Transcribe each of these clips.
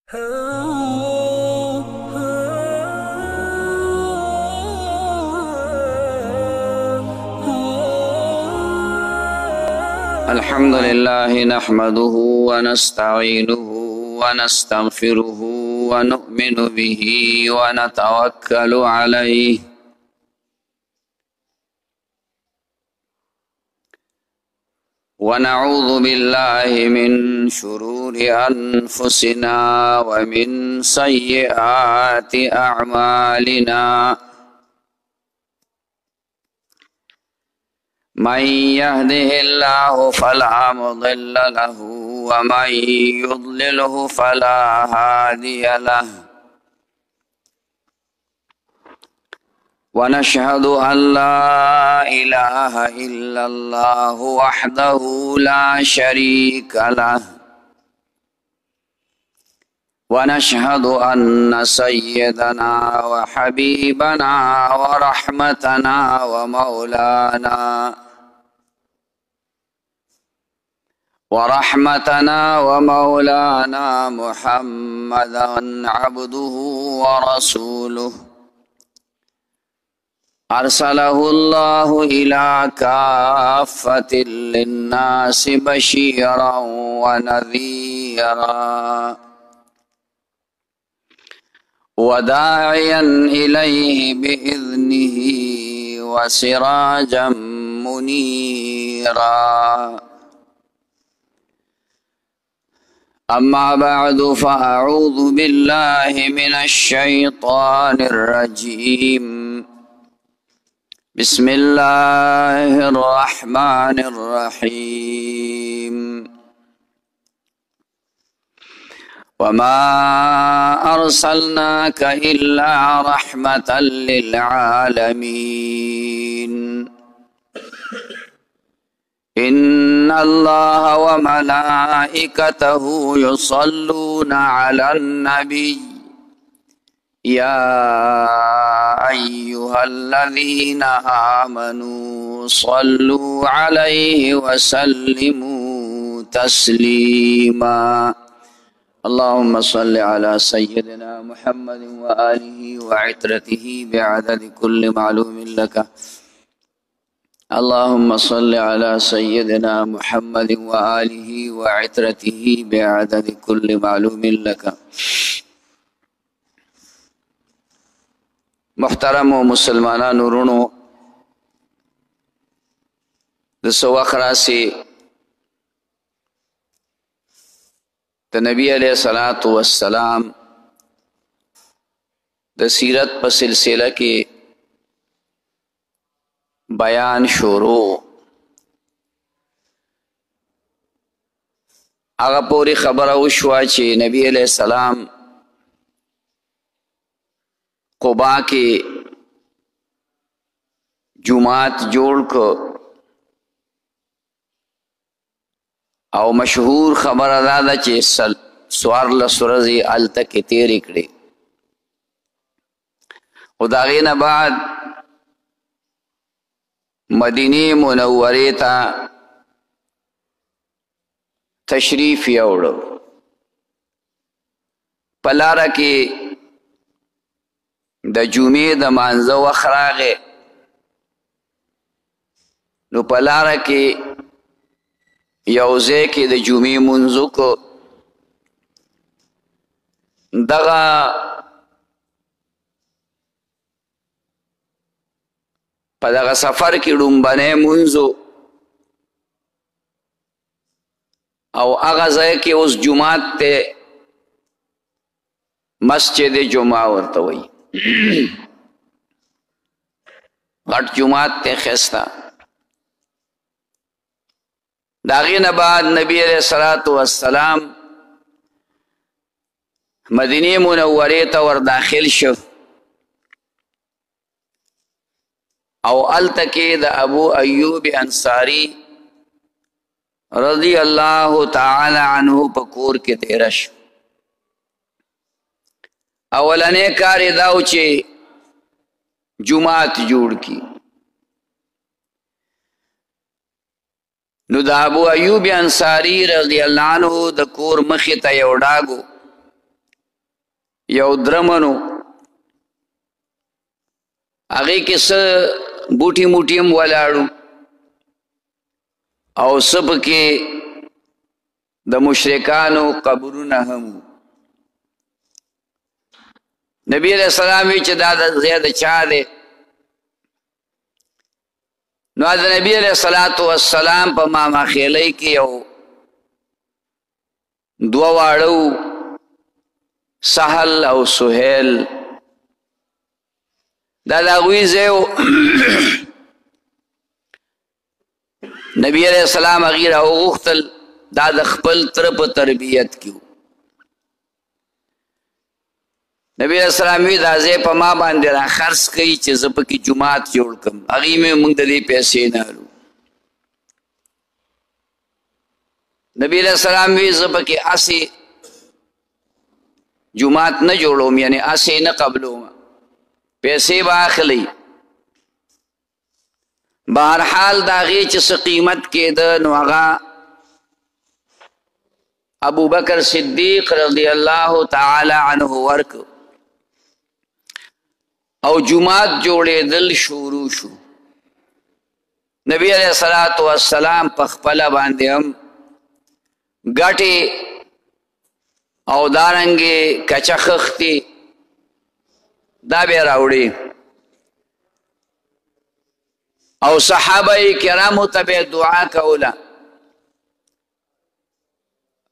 الحمد لله نحمده ونستعينه ونستغفره ونؤمن به ونتوكل عليه ونعوذ بالله من شرور أنفسنا ومن سيئات أعمالنا من يهده الله فلا مضل له ومن يضلله فلا هادي له ونشهد أن لا إله إلا الله وحده لا شريك له ونشهد أن سيدنا وحبيبنا ورحمتنا ومولانا محمدا عبده ورسوله أرسله الله إلى كافة للناس بشيرا ونذيرا وداعيا إليه بإذنه وسراجا منيرا أما بعد فأعوذ بالله من الشيطان الرجيم بسم الله الرحمن الرحيم وما أرسلناك إلا رحمة للعالمين إن الله وملائكته يصلون على النبي يا أيها الذين آمنوا صلوا عليه وسلموا تسليما اللهم صل على سيدنا محمد وآله وعترته بعدد كل معلوم لك اللهم صل على سيدنا محمد وآله وعترته بعدد كل معلوم لك محترم و مسلمانان ورونو د سوخ راسی د نبی علیہ الصلوۃ والسلام د سیرت په سلسله کې بیان شروع هغه پوری خبره وشوه چې نبی علیہ السلام قبا کې جماعت جوړ کو او مشهور خبره ده چې څوارلس ورځې هلته کې تېرې کړې خو د هغې نه بعد مدینې منورې ته تشریف یوړو په لاره کې د جمعې د مانځه وخت راغی نو په لاره کې یو ځای کې د جمعې مونځ وکړو دغه په دغه سفر کې ډومبنی مونځ او هغه ځای کې اوس جومات دی مسجد جمعه ورته وایي غټ جماعت ته ښایسته د هغې نه بعد نبی علیه الصلاة والسلام مدینې منورې ته ور داخل شو او هلته کې د ابو ایوب انصاري رضی الله تعالی عنه په کور کې تېره شو اولنې کار یې دا و چې جماعت جوړ کی نو د ابو ایوب انصاری رضی الله عنه د کور مخې ته یو ډاګو یو درمنو هغې کې څه بوټي موټي هم ولاړو او څه پکې د مشرکانو قبرونه هم نبی علیہ السلام وی چې دا د ځای د چا دی نو د نبی علیہ السلام په ماما خیلۍ کې یو دوه واړه سهل او سهیل دا د هغوی ځای نبی علیہ السلام هغې راوغوښتل دا د خپل تره په تربیت کې نبی علیہ السلام وی دا ځای په ما باندې را خرڅ کوي چې زه پکې جومات جوړ کړم هغې مې موږ د دې پیسې نه لرو نبی علیہ السلام وی زه پکې هسې جومات نه جوړوم یعنی هسې نه قبلوم پیسې به اخلئ بهرحال د هغې چې څه قیمت کېده نو هغه ابو بکر صدیق رضی الله تعالی عنه ورکو او جماعت جوړېدل شروع شو نبی علیہ السلام په خپله باندې هم ګټې او دارنګې کچه خښتې دا به راوړي او صحابه کرامو ته به دعا کوله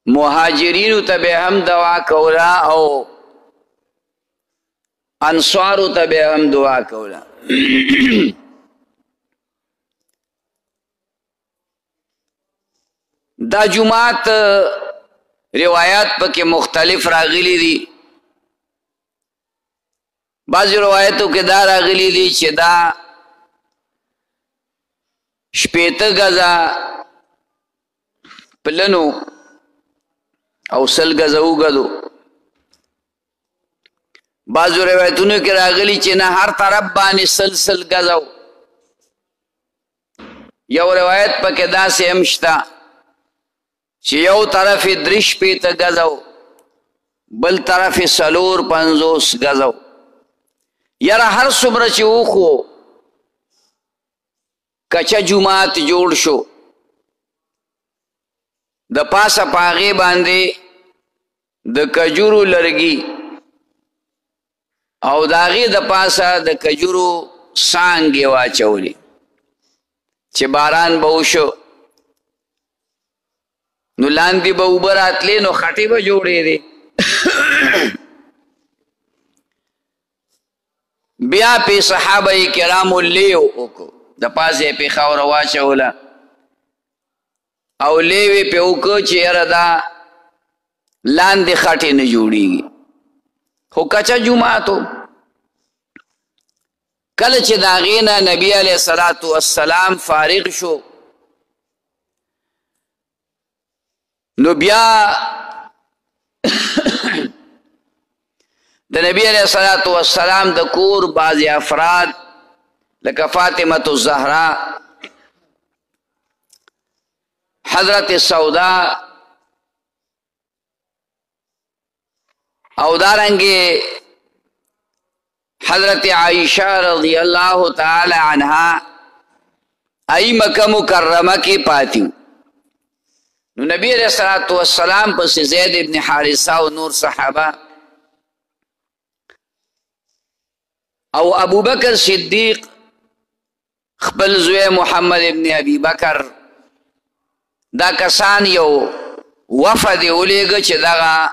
مهاجرینو ته به هم دعا کوله او انصارو ته به هم دعا کوله دا جماعت روایات پکې مختلف راغلي دي بعضې روایتو کې دا راغلي دي چې دا 80 غزه پلنو او 100 غزه وګدو بعضو روایتونو کې راغلي چې نه هر طرف باندې 100 غزه یو روایت پکې داسې هم شته چې یو طرف 3 غزه بل طرف 450 غزه یاره هر څومره چې وخو کچا جماعت جوړ شو د پاسه پاغې باندې د کجورو لرګي او د هغې د پاسه د کجورو څانګې واچولې چې باران به وشو نو لاندې به اوبه راتلې نو خټې به جوړېدې بیا پې صحابه کرامو لیو وکړو د پاسه پې خاوره واچوله او لیوې پې وکړو چې یاره دا لاندې خټې نه جوړېږي خو کچه جوماتو کله چې د هغې نه نبي علیه السلام فارغ شو نو بیا د نبی علیه السلام د کور بعضې افراد لکه فاطمة الزهرا حضرت سودا او دارنګې حضرت عائشہ رضی اللہ تعالی عنہا ای مکہ مکرمہ کی پاتیو نو نبی علیہ السلام پس زید ابن حارثہ و نور صحابہ او ابو بکر صدیق خپل زوی محمد ابن ابی بکر دا کسان یو وفد اولیگه چې دغه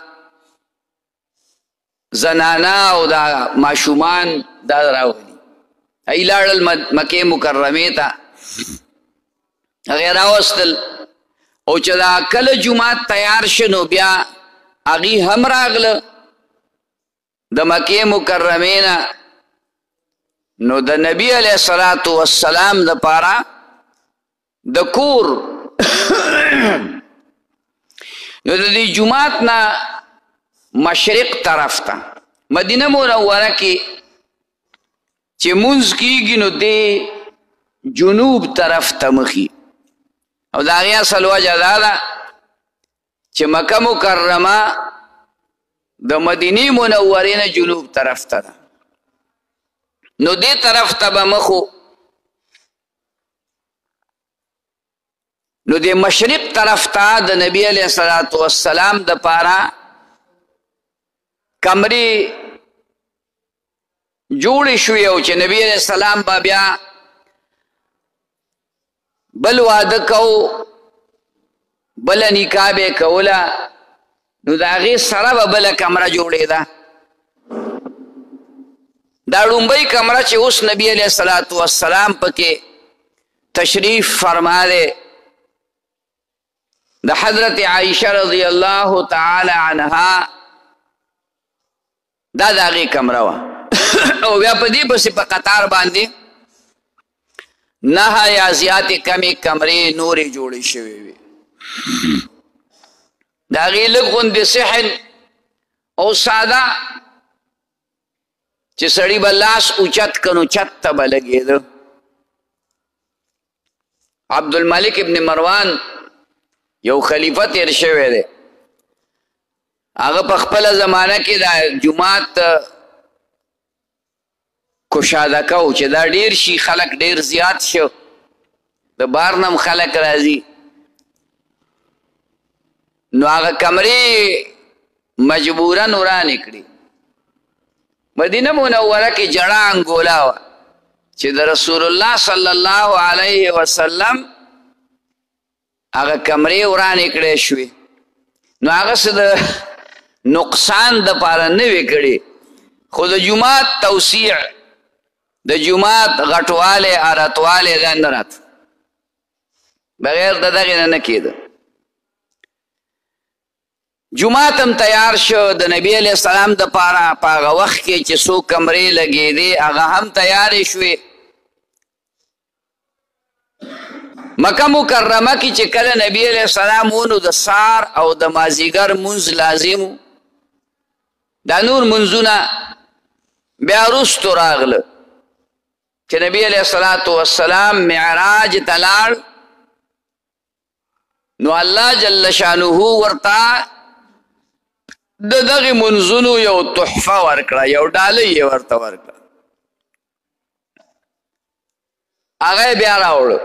زنانا او دا ماشومان دا راوغلي ای لاړل مکې مکرمې ته هغې راوستل او چې دا کله جومات تیار شه نو بیا هغې هم راغله د مکې مکرمې نه نو د نبی علیه السلام دپاره د کور نو د دې جومات نه مشرق طرف ته مدینه منوره کې چې مونځ کیږي نو دې جنوب طرف ته مخي او د هغې اصل وجه دا ده چې مکه مکرمه د مدینې منورې نه جنوب طرف ته ده نو دې طرف ته به مخو نو د مشرق طرف ته د نبی علیه الصلاة والسلام د پاره کمرې جوړې شوې او چې نبی علیه السلام به بیا بل واده کو بله نکاح به یې کوله نو د هغې سره به بله کمره جوړېده دا لومبۍ کمره چې اوس نبی علیه الصلاة والسلام پکې تشریف فرما دی د حضرت عائشه رضی الله تعالی عنها دا د هغې کمره وه او بیا په دې پسې په قطار باندې 9 یا زیاتې کمې کمرې نورې جوړې شوې وې د هغې لږ غوندې صحن او ساده چې سړي به لاس اوچت کنو چت ته به لګېده عبدالملک ابن مروان یو خلیفه تیر شوی دی هغه په خپله زمانه کې دا جومات کشاده کو چې دا ډیر شي خلک ډیر زیات شو د بار نم خلک راځي نو هغه کمرې مجبورا ورانې کړي مدینه منوره کې جړه انګولا وه چې د رسول الله صلی الله علیه وسلم هغه کمرې ورانې کړې شوې نو هغه څه د نقصان دپاره نه وې کړې خو د جومات توسیع د جومات غټوالی ارتوالی دا نه راته بغیر د دغې نه نه کېده جومات هم تیار شو د نبی علیه السلام دپاره په هغه وخت کې چې څو کمرې لګېدې هغه هم تیارې شوې مکه مکرمه کې چې کله نبی علیه السلام ونو د سار او د مازیګر مونځ لازم دا نور منځونه بیا وروستو راغله چې نبی علیه الصلاة والسلام معراج ته لاړ نو الله جل شانه ورته د دغې منځونو یو تحفه ورکړه یو ډالۍ یې ورته ورکړه هغه یې بیا راوړه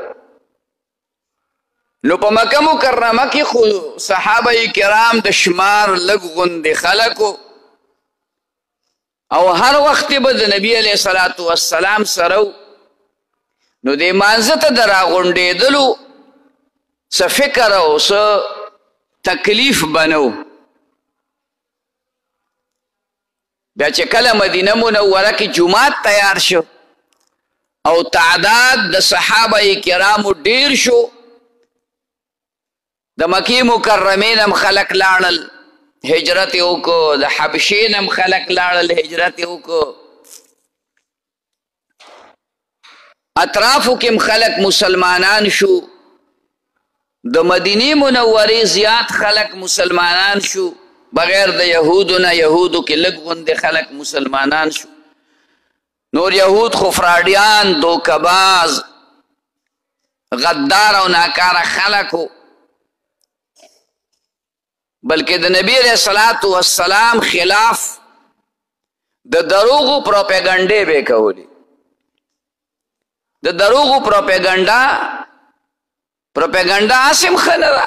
نو په مکه مکرمه کې خو صحابه کرام د شمار لږ غوندې خلکو او هر وخت به د نبی علیه الصلاة والسلام سره نو دې مانځه ته د راغونډېدلو څه فکر او څه تکلیف به نه و بیا چې کله مدینه منوره کې جومات تیار شو او تعداد د صحابه کرامو ډیر شو د مکې مکرمې نه هم خلک لاړل هجرت یې وکړو د حبشې نه هم خلک لاړل هجرت یې وکړو اطرافو کې هم خلک مسلمانان شو د مدینې منورې زیات خلک مسلمانان شو بغیر د یهودو نه یهودو کې لږ غوندې خلک مسلمانان شو نور یهود خو فراډیان دوکباز غدار او ناکاره خلکو بلکې د نبی علیه الصلاة والسلام خلاف د دروغو پروپیګنډې به یې کولې د دروغو پروپیګنډا هسې هم ښه نه ده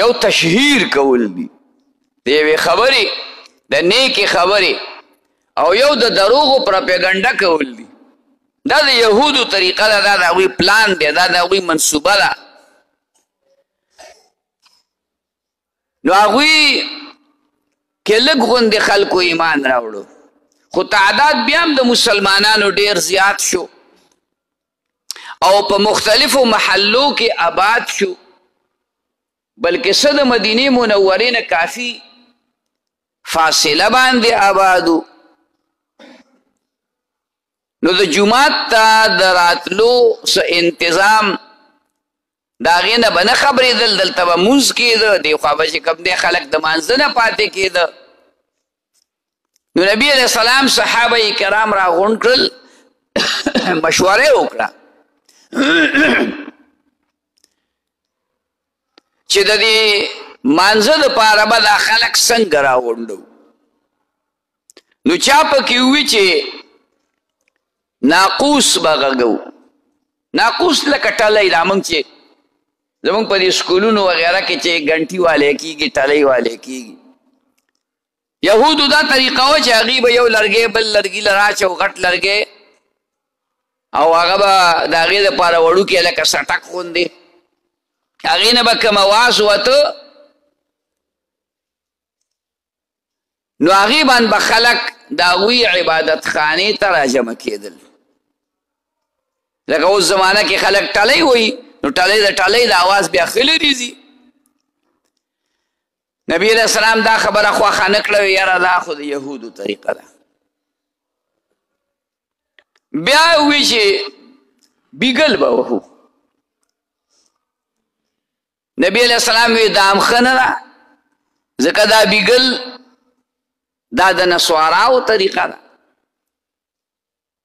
یو تشهیر کول دي د یوې خبرې د نیکې خبرې او یو د دروغو پروپیګنډا کول دي دا د یهودو طریقه ده دا د هغوی پلان دی دا د هغوی منصوبه ده نو هغوی کې لږ غوندې خلکو ایمان راوړو خو تعداد بیا هم د مسلمانانو ډیر زیات شو او په مختلفو محلو کې آباد شو بلکې څه د مدینې منورې نه کافي فاصله باندې آبادو نو د جومات ته د راتلو څه انتظام د هغې نه به نه خبرېدل دلته به مونځ کېده دې خوا به چې کوم دی خلک د مانځه نه پاتې کېده نو نبی علیه السلام صحابه کرام راغونډ کړل مشوره یې وکړه چې د دې مانزه دپاره به دا خلک څنګه راغونډو. نو چا پکې ووي چې ناقوس به غږو. ناقوس لکه ټلی دا موږ چې زمونږ په دې سکولونو وغیره کې چې ګنټي والی کېږي ټلی والی کېږي. یهودو دا طریقه وه چې هغوی به یو لرګی بل لرګي له راچو غټ لرګی او هغه به د هغې دپاره وړوکې لکه سټک غوندې هغې نه به کوم اواز وته نو هغې باندې به خلک د هغوی عبادت خانې ته راجمع کېدل. لکه اوس زمانه کې خلک ټلی وایي نو ټلی د اواز بیا ښه لرې ځي. نبی علیہ السلام دا خبره خوښه نه کړه یاره دا خو د یهودو طریقه ده. بیا وی چې بیګل به وهو. نبی علیہ السلام وی دا هم ښه نه ده ځکه دا بیګل دا د نسواراو طریقه ده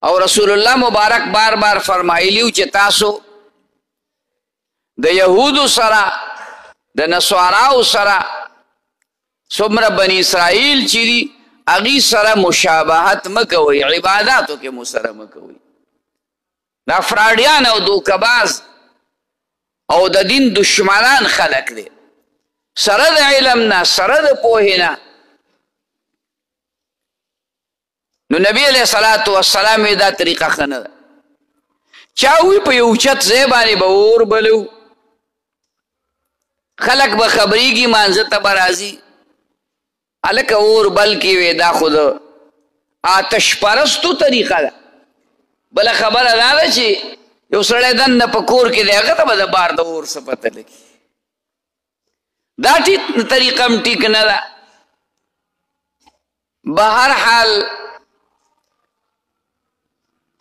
او رسول الله مبارک بار بار فرمایلیو چې تاسو د یهودو سره د نسواراو سره څومره بني اسرائیل چې دي هغې سره مشابهت مه کوئ، عباداتو کې مو سره مه کوئ. دا فراډیان او دوکباز او د دین دشمنان خلک دی سره د علم نه سره د پوهې نه. نو نبی علیہ الصلاة والسلام دا طریقه ښه نه ده. چا وی په یو اوچت ځای باندې به اور بلو خلک به خبریږي مانځه ته به راځي هلکه اور بل کې وی دا خو د آتش پرستو طریقه ده. بله خبره دا ده چې یو سړی دننه په کور کې دی هغه ته به د بار د اور څه پته لګي. دا طریقه هم ټیک نه ده. بهر حال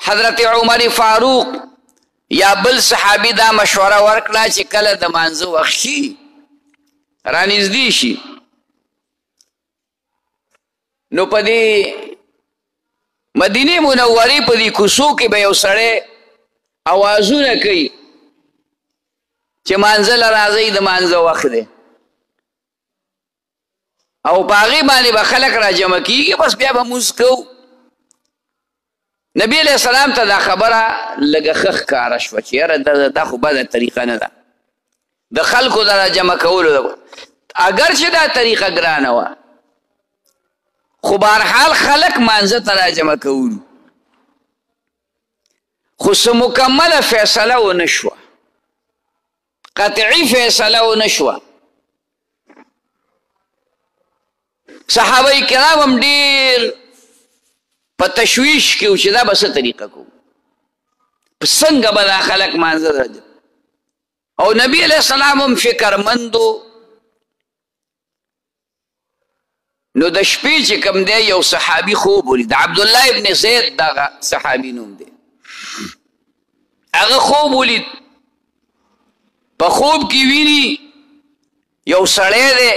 حضرت عمر فاروق یا بل صحابي دا مشوره ورکړه چې کله د مانځه وخت شي رانږدې شي نو په دې مدینې منورې په دې کوڅو کې به یو سړی اوازونه کوي چې مانځه له راځئ د مانځه وخت دی او په هغې باندې به خلک راجمع کېږي بس بیا به مونځ کوو. نبی علیہ السلام ته دا خبره لږه ښه ښکاره شوه چې یاره دا خو بده طریقه نه ده د خلکو د راجمع کولو. اگر چې دا طریقه ګرانه وه خو بهرحال خلک مانځه ته راجمع کولو خو څه مکمله فیصله ونه شوه قطعي فیصله ونه شوه. صحابه کرام هم ډېر په تشویش کې و چې دا به څه طریقه کوو څنګه به دا خلک مانځه راځي. او نبی علیہ السلام هم فکرمندو. نو د شپې چې کوم دی یو صحابي خوب ولید عبدالله ابن زید دغه صحابي نوم دی هغه خوب ولید په خوب کې ویني یو سړی دی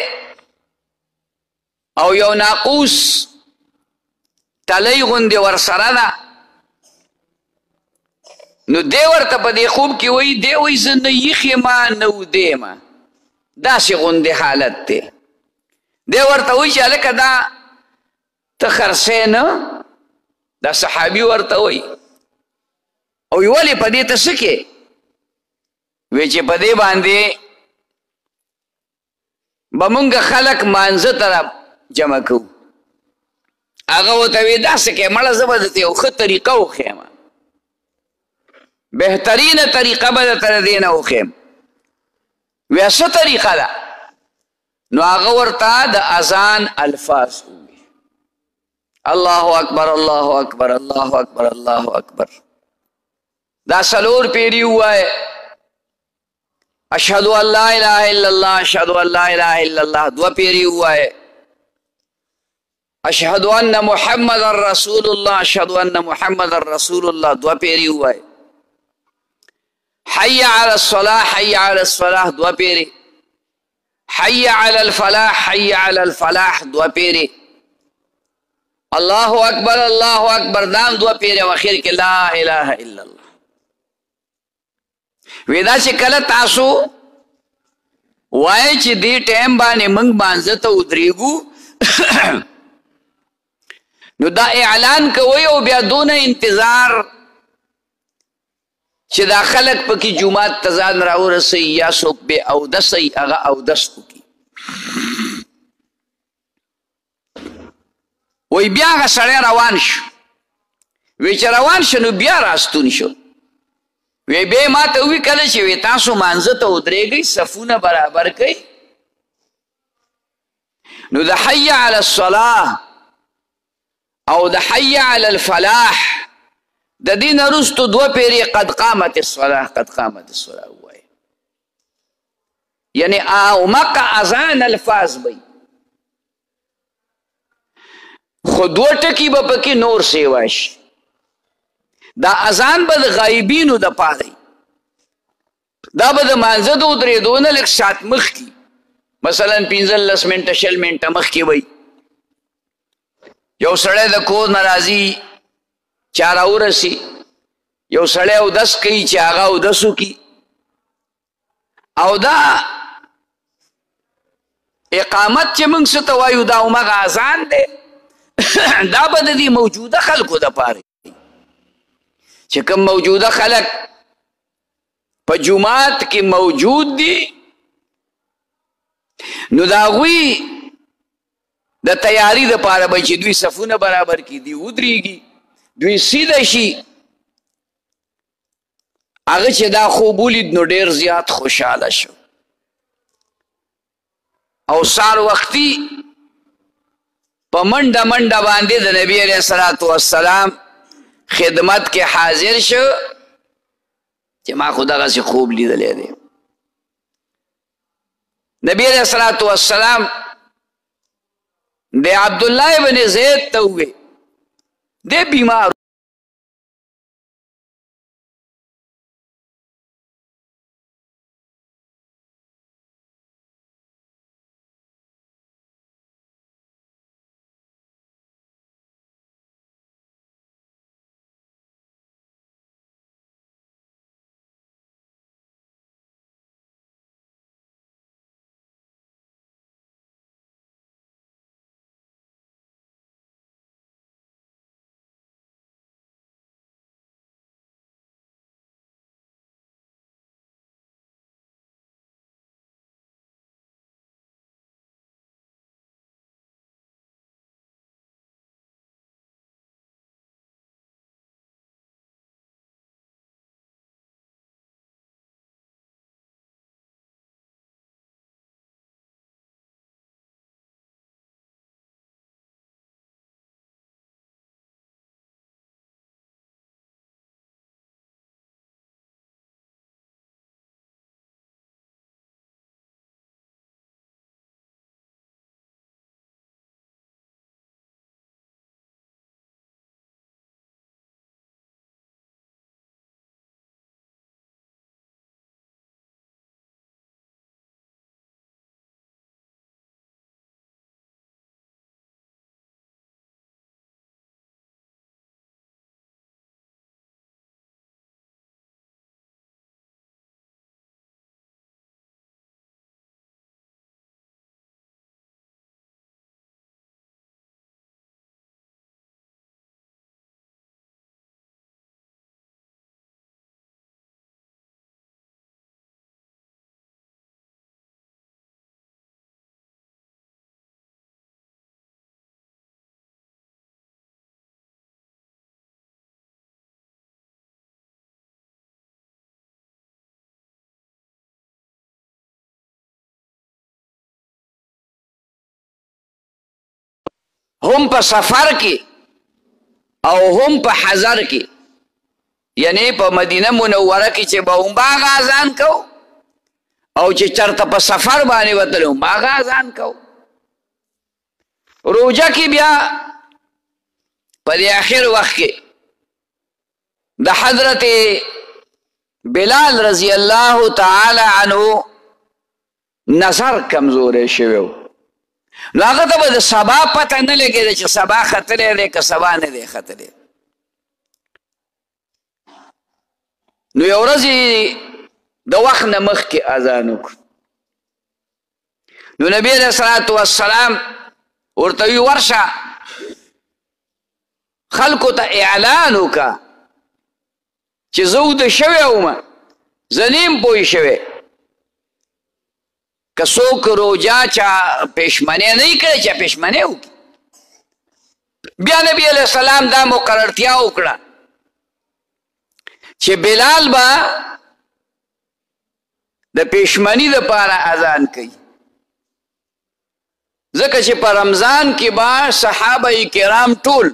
او یو ناقوس تلی غوندې ورسره ده. نو دی ورته په دې خوب کې وایي دی وایي زه نه یخ یمه نه اوده یمه داسې غوندې حالت دی. دی ورته وایي چې هلکه دا ته خرڅی نه دا صحابي ورته وایي او ولې په دې ته څه کې وایي چې په دې باندې به مونږ خلک مانځه ته جمع کوو. هغه ورته وایي داسې کې مړه زه به درته یو ښه طریقه وښیم بهترینه طریقه به درته د دې نه وښیم. وایي څه طریقه ده؟ نو هغه ورته د اذان الفاظ ووایي الله اکبر الله اکبر الله اکبر الله اکبر دا څلور پیري ووایه اشهد ان لا اله الا الله اشهد ان لا اله الا الله دوه پیري ووایه اشهد ان محمد رسول الله اشهد ان محمد رسول الله دوه پیري ووایه حي على الصلاة حي على الصلاة دوه پیري حي على الفلاح حي على الفلاح دوه پیري الله اکبر دام دوه پیري او اخر کې لا اله الا الله. ودا چې کله تاسو وایي چې دې ټایم باندې موږ مانځه ته ودرېږو نو دا اعلان کوي او بیا دونه انتظار چې دا خلک پکې جومات ته ځان راورسوي یا څوک بې اودسوي هغه اودس وکړي وایي بیا هغه سړی روان شو وی چې روان شو نو بیا راستون شو وی بیا ما ته ووي کله چې وی تاسو مانځه ته ودرېږئ صفونه برابر کوئ نو د حی علی الصلاة او د حی علی الفلاح د دې نه وروستو دوه پیرې قد قامت الصلاة قد قامت الصلاة ووایي یعنې اومقه اذان الفاظ به خو دوه ټکي به پکې نور سیوا شي دا اذان به د غایبینو دپاره دا به د مانځه د ودرېدو نه لږ ساعت مخکې مثلا 15 منټه 20 منټه مخکې وی یو سړی د کور نه راځي چا راورسي یو سړی اودس کوي چې هغه اودس وکړي او دا اقامت چې موږ څه ته وایو دا همغه اذان دی دا به د دې موجوده خلکو دپاره چې کوم موجوده خلک په جومات کې موجود دي نو د هغوی د تیاری دپاره به چې دوی صفونه برابر کړي دوی ودرېږي دوی سیده شي هغه چې دا خوب ولید نو ډېر زیات خوشحاله شو او سار وختي په منډه منډه باندې د نبی علیه الصلاة والسلام خدمت کې حاضر شو چې ما خو دغسې خوب لیدلی دی نبی علیه الصلاة والسلام د عبدالله ابن زید ته ووی دی بیمار هم په سفر کې او هم په حضر کې یعنی په مدینه منوره کې چې به هم هغه اذان کو او چې چرته په سفر باندې وتل هم هغه اذان کو روژه کې بیا په دې اخر وخت کې د حضرت بلال رضی الله تعالی عنه نظر کمزوری شوی و نو هغه ته به د سبا پته نه لګېده چې سبا ختلی دی که سبا نه دی ختلی نو یو ورځ د وخت نه مخکې اذان وکړو نو نبی علیہ الصلوۃ والسلام ورته وی ورشه خلکو ته اعلان وکړه چې زه وده شوی وم زه نیم پوه شوی که څوک روژه چا پېشمنۍ نه وي کړی چا پېشمنۍ وکړي بیا نبی علیه السلام دا مقررتیا وکړه چې بلال به د پېشمنۍ دپاره اذان کوي ځکه چې په رمضان کې به صحابه کرام ټول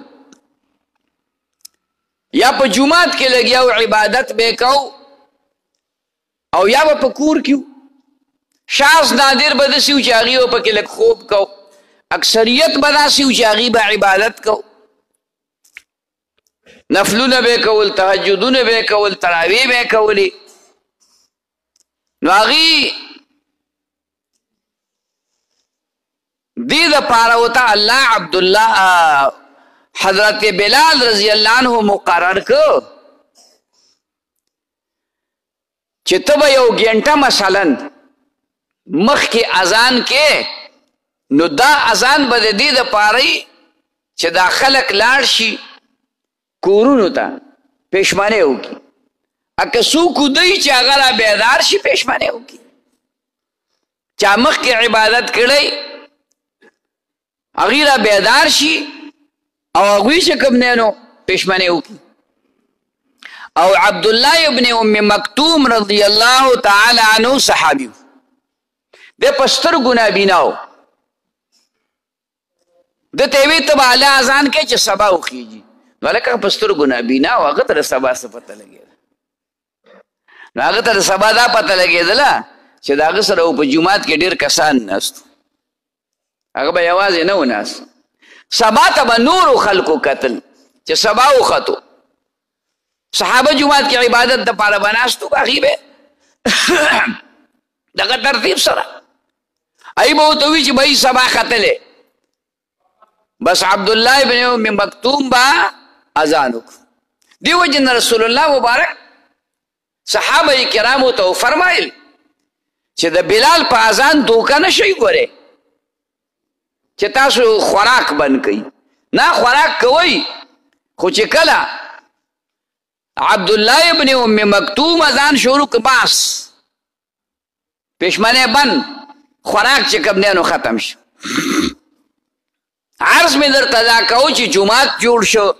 یا په جومات کې لګیا او عبادت به کو او یا به په کور کې شاز نادر به داسې و چې هغې به پکې لږ خوب کو اکثریت به داسې و چې هغې به عبادت کو نفلونه به کول تهجدونه به کول تراویح به کولې نو هغې دې دپاره ورته الله عبدالله حضرت بلال رضی اللہ عنہ مقرر کو چې ته به یو ګنټه مثلا مخکې اذان کې نو دا اذان به د دې دپاره چې دا خلک لاړ شي کورونو ته پېشمنۍ وکړي که څوک ودوي چې هغه را بیدار شي پېشمنۍ وکړي چا مخکې عبادت کړی هغې را بیدار شي او هغوی چې کوم دی نو پېشمنۍ وکړي او عبدالله ابن ام مکتوم رضی الله تعالی عنه صحابي دی په سترګو نابینا و ده ته یې ویې ته به الله اذان کوې چې سبا وخېږي نو هلکه په سترګو نابینا و هغه ته د سبا څه پته لګېده نو هغه ته د سبا دا پته لګېدله چې د هغه سره په جومات کې ډېر کسان ناست هغه به یوازې نه و ناست سبا ته به نورو خلکو کتل چې سبا وختو صحابه جومات کې عبادت دپاره به ناست و هغې به دغه ترتیب سره هغې به ورته وي چې به سبا ختلې بس عبدالله ابن ام مکتوم به اذان وکړو دې وجې نه رسول الله مبارک صحابه کرامو ته وفرمایل چې د بلال په اذان دوکه نه شئ ګورئ چې تاسو خوراک بند کوي نه خوراک کوئ خو چې کله عبدالله ابن ام مکتوم اذان شروع که بس پېشمنۍ بند خوراک چې کوم دی نو ختم شو عرض مې درته دا کوو چې جومات جوړ شو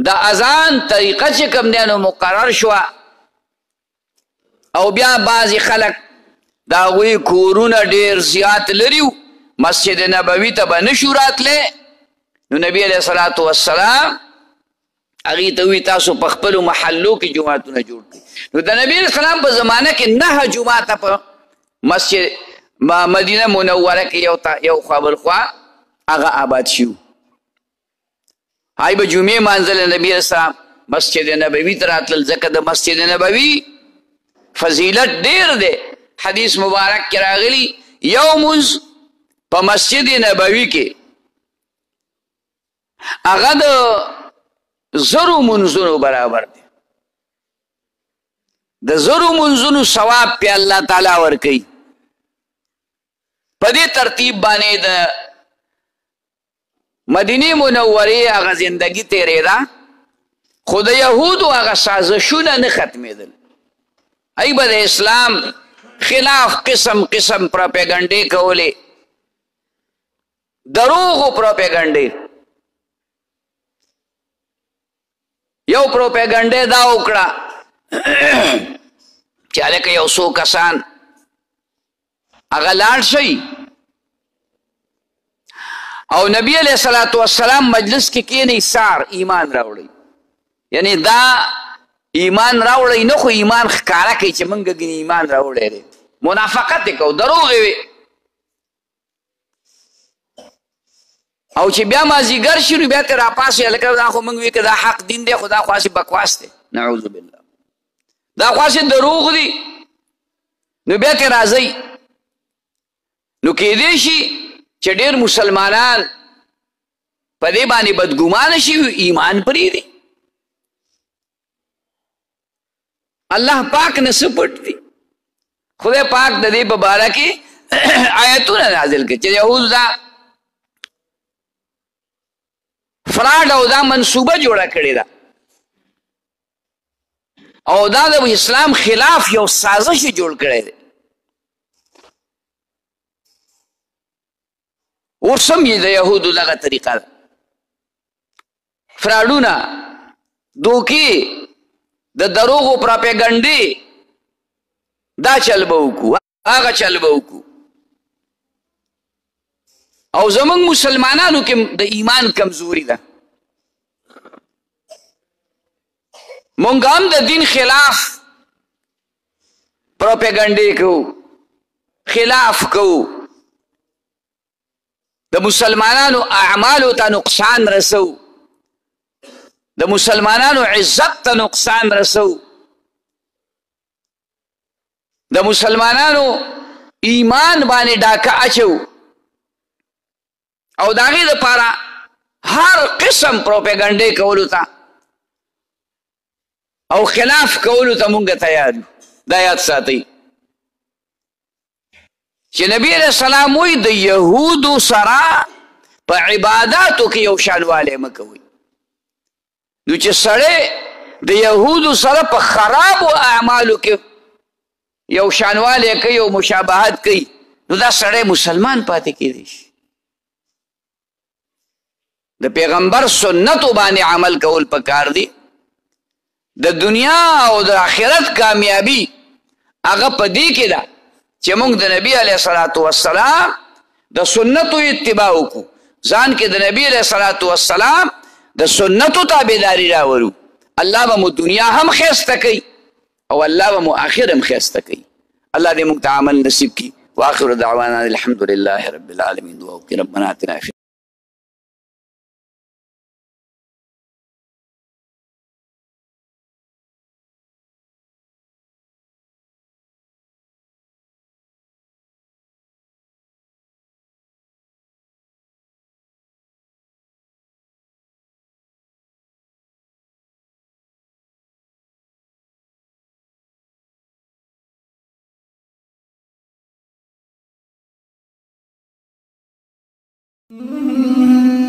د اذان طریقه چې کوم دی نو مقرر شوه او بیا بعضې خلک د هغوی کورونه ډېر زیات لري مسجد نبوي ته به نه شو راتلی نو نبي علیه الصلاة والسلام هغې ته وي تاسو په خپلو محلو کې جوماتونه جوړ کړئ نو د نبي علیه السلام په زمانه کې 9 جوماته په مسجد مدینه منوره کې یو خوا بل خوا هغه آباد شو هغې به جمعې مانځله نبي علیه السلام مسجد نبوي ته راتلل ځکه د مسجد نبوي فضیلت ډېر دی حدیث مبارک کې راغلی یو مونځ په مسجد نبوي کې هغه د 1000 منځونو برابر دی د 1000 منځونو ثواب پې الله تعالی ورکوي په دې ترتیب باندې د مدینې منورې هغه زندګي تېرېده خو د یهودو هغه سازشونه نه ختمېدل هغوی به د اسلام خلاف قسم قسم پروپیګنډې کولې دروغو پروپیګنډې یو پروپیګنډې دا وکړه چې هلکه یو څو کسان هغه لاړ شئ او نبی علیه الصلاة والسلام مجلس کې کېنئ سار ایمان راوړئ یعنی دا ایمان راوړئ نه خو ایمان ښکاره کوي چې موږ ګینې ایمان راوړی دی منافقت یې کو دروغ یې وي او چې بیا مازدیګر شي نو بیا ترې راپاسئ هلکه دا خو موږ وي که دا حق دین دی خو دا خو هسې بکواس دی نعوذ بالله دا خو هسې دروغ دی نو بیا ترې راځئ نو کېدی شي چې ډېر مسلمانان په دې باندې بدګمانه شي ایمان پرېږدي الله پاک نه څه پټ دي خدای پاک د دې په باره کې آیتونه نازل کړي چې یهود دا فراډ او دا منصوبه جوړه کړې ده او دا د اسلام خلاف یو سازش جوړ کړی دی. اوسم یې د یهودو دغه طریقه ده، فراډونه، دوکې، د دروغو پراپیګنډې، دا چل به وکړو، هغه چل به وکړو. او زمونږ مسلمانانو کې د ایمان کمزوري ده، مونږ هم د دین خلاف پروپیګنډې کوو، خلاف کوو، د مسلمانانو اعمالو ته نقصان رسو، د مسلمانانو عزت ته نقصان رسو، د مسلمانانو ایمان باندې ډاکه اچو او د هغې دپاره هر قسم پروپیګنډې کولو ته او خلاف کولو ته مونږ تیار یو. دا یاد ساتئ چې نبی علیہ السلام وایي د یهودو سره په عباداتو کې یو شانوالی مه کوئ. نو چې سړی د یهودو سره په خرابو اعمالو کې یو شانوالی کوي او مشابهت کوي نو دا سړی مسلمان پاتې کیدی شي. د پیغمبر سنتو باندې عمل کول پکار دی. د دنیا او د آخرت کامیابی هغه په دې کې ده چې موږ د نبی علیه الصلاة والسلام د سنتو اتباع وکړو، ځان کې د نبی علیه الصلاة والسلام د سنتو تابعداري راولو. الله به مو دنیا هم ښایسته کوي او الله به مو آخر هم ښایسته کوي. الله دې موږ ته عمل نصیب کړي. واخر دعوانا الحمد لله رب العالمین. دعا وکړئ ربنا آتنا فی Mm-hmm.